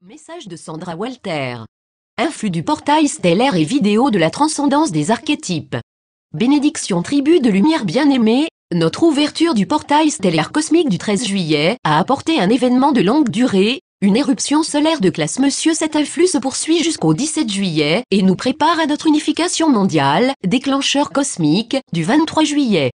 Message de Sandra Walter. Influx du portail stellaire et vidéo de la transcendance des archétypes. Bénédiction tribu de lumière bien-aimée, notre ouverture du portail stellaire cosmique du 13 juillet a apporté un événement de longue durée, une éruption solaire de classe Monsieur. Cet influx se poursuit jusqu'au 17 juillet et nous prépare à notre unification mondiale, déclencheur cosmique, du 23 juillet.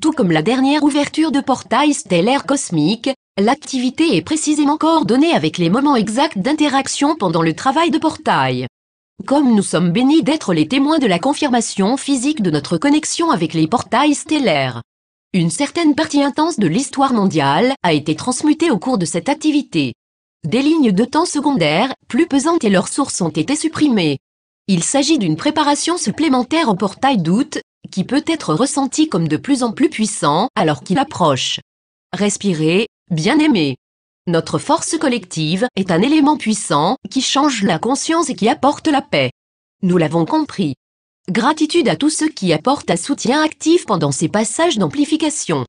Tout comme la dernière ouverture de portail stellaire cosmique, l'activité est précisément coordonnée avec les moments exacts d'interaction pendant le travail de portail. Comme nous sommes bénis d'être les témoins de la confirmation physique de notre connexion avec les portails stellaires. Une certaine partie intense de l'histoire mondiale a été transmutée au cours de cette activité. Des lignes de temps secondaires, plus pesantes et leurs sources ont été supprimées. Il s'agit d'une préparation supplémentaire au portail d'août, qui peut être ressenti comme de plus en plus puissant alors qu'il approche. Respirez, bien-aimés. Notre force collective est un élément puissant qui change la conscience et qui apporte la paix. Nous l'avons compris. Gratitude à tous ceux qui apportent un soutien actif pendant ces passages d'amplification.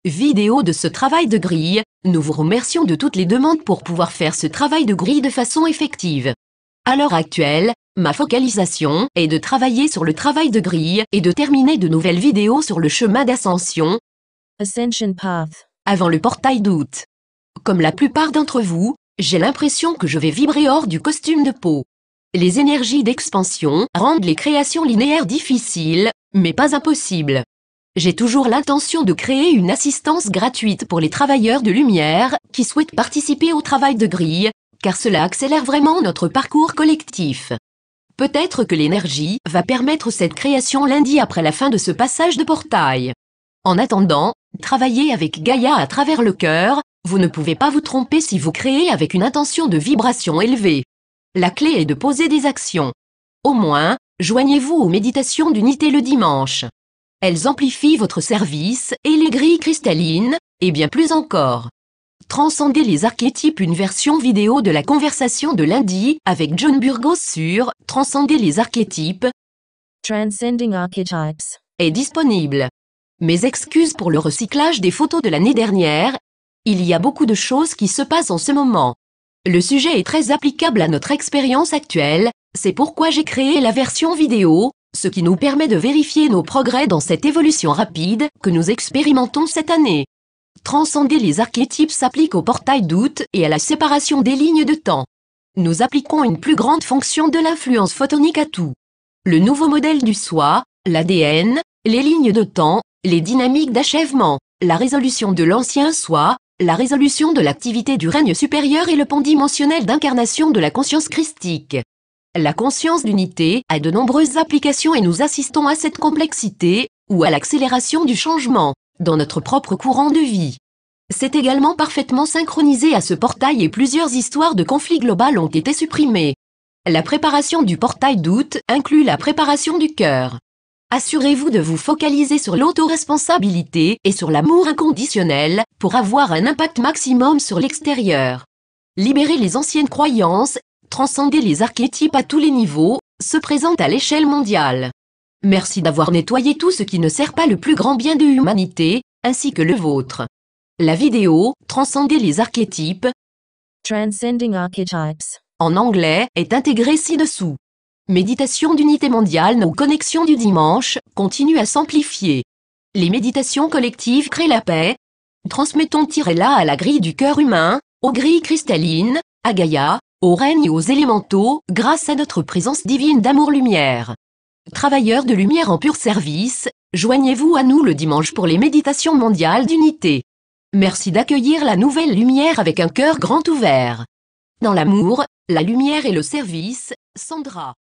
Vidéo de ce travail de grille, nous vous remercions de toutes les demandes pour pouvoir faire ce travail de grille de façon effective. À l'heure actuelle, ma focalisation est de travailler sur le travail de grille et de terminer de nouvelles vidéos sur le chemin d'ascension Ascension Path. avant le portail d'août. Comme la plupart d'entre vous, j'ai l'impression que je vais vibrer hors du costume de peau. Les énergies d'expansion rendent les créations linéaires difficiles, mais pas impossibles. J'ai toujours l'intention de créer une assistance gratuite pour les travailleurs de lumière qui souhaitent participer au travail de grille, car cela accélère vraiment notre parcours collectif. Peut-être que l'énergie va permettre cette création lundi après la fin de ce passage de portail. En attendant, travaillez avec Gaïa à travers le cœur, vous ne pouvez pas vous tromper si vous créez avec une intention de vibration élevée. La clé est de poser des actions. Au moins, joignez-vous aux méditations d'unité le dimanche. Elles amplifient votre service et les grilles cristallines, et bien plus encore. Transcendez les archétypes. Une version vidéo de la conversation de lundi avec John Burgos sur « Transcender les archétypes » Transcending Archetypes. est disponible. Mes excuses pour le recyclage des photos de l'année dernière. Il y a beaucoup de choses qui se passent en ce moment. Le sujet est très applicable à notre expérience actuelle, c'est pourquoi j'ai créé la version vidéo, ce qui nous permet de vérifier nos progrès dans cette évolution rapide que nous expérimentons cette année. Transcender les archétypes s'applique au portail d'août et à la séparation des lignes de temps. Nous appliquons une plus grande fonction de l'influence photonique à tout. Le nouveau modèle du soi, l'ADN, les lignes de temps, les dynamiques d'achèvement, la résolution de l'ancien soi, la résolution de l'activité du règne supérieur et le pont dimensionnel d'incarnation de la conscience christique. La conscience d'unité a de nombreuses applications et nous assistons à cette complexité, ou à l'accélération du changement, dans notre propre courant de vie. C'est également parfaitement synchronisé à ce portail et plusieurs histoires de conflits globaux ont été supprimées. La préparation du portail d'août inclut la préparation du cœur. Assurez-vous de vous focaliser sur l'autoresponsabilité et sur l'amour inconditionnel pour avoir un impact maximum sur l'extérieur. Libérez les anciennes croyances, transcender les archétypes à tous les niveaux, se présente à l'échelle mondiale. Merci d'avoir nettoyé tout ce qui ne sert pas le plus grand bien de l'humanité, ainsi que le vôtre. La vidéo « Transcender les archétypes » Transcending Archetypes. en anglais est intégrée ci-dessous. Méditation d'unité mondiale. Nos connexions du dimanche continuent à s'amplifier. Les méditations collectives créent la paix. Transmettons-la à la grille du cœur humain, aux grilles cristallines, à Gaïa, au règne et aux élémentaux, grâce à notre présence divine d'amour-lumière. Travailleurs de lumière en pur service, joignez-vous à nous le dimanche pour les méditations mondiales d'unité. Merci d'accueillir la nouvelle lumière avec un cœur grand ouvert. Dans l'amour, la lumière et le service, Sandra.